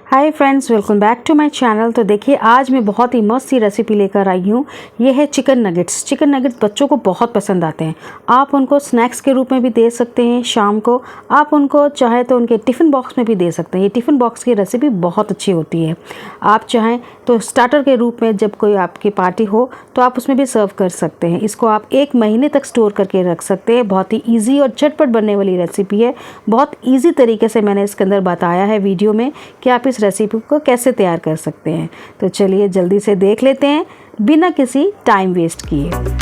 Hi friends, welcome back to my channel. तो देखिए, आज मैं बहुत ही मस्त सी रेसिपी लेकर आई हूँ। ये है चिकन नगेट्स। चिकन नगेट्स बच्चों को बहुत पसंद आते हैं। आप उनको स्नैक्स के रूप में भी दे सकते हैं। शाम को आप उनको चाहे तो उनके टिफ़िन बॉक्स में भी दे सकते हैं। ये टिफ़िन बॉक्स की रेसिपी बहुत अच्छी होती है। आप चाहें तो स्टार्टर के रूप में जब कोई आपकी पार्टी हो तो आप उसमें भी सर्व कर सकते हैं। इसको आप 1 महीने तक स्टोर करके रख सकते हैं। बहुत ही ईजी और झटपट बनने वाली रेसिपी है। बहुत ईजी तरीके से मैंने इसके अंदर बताया है वीडियो में कि आप इस रेसिपी को कैसे तैयार कर सकते हैं। तो चलिए जल्दी से देख लेते हैं बिना किसी टाइम वेस्ट किए।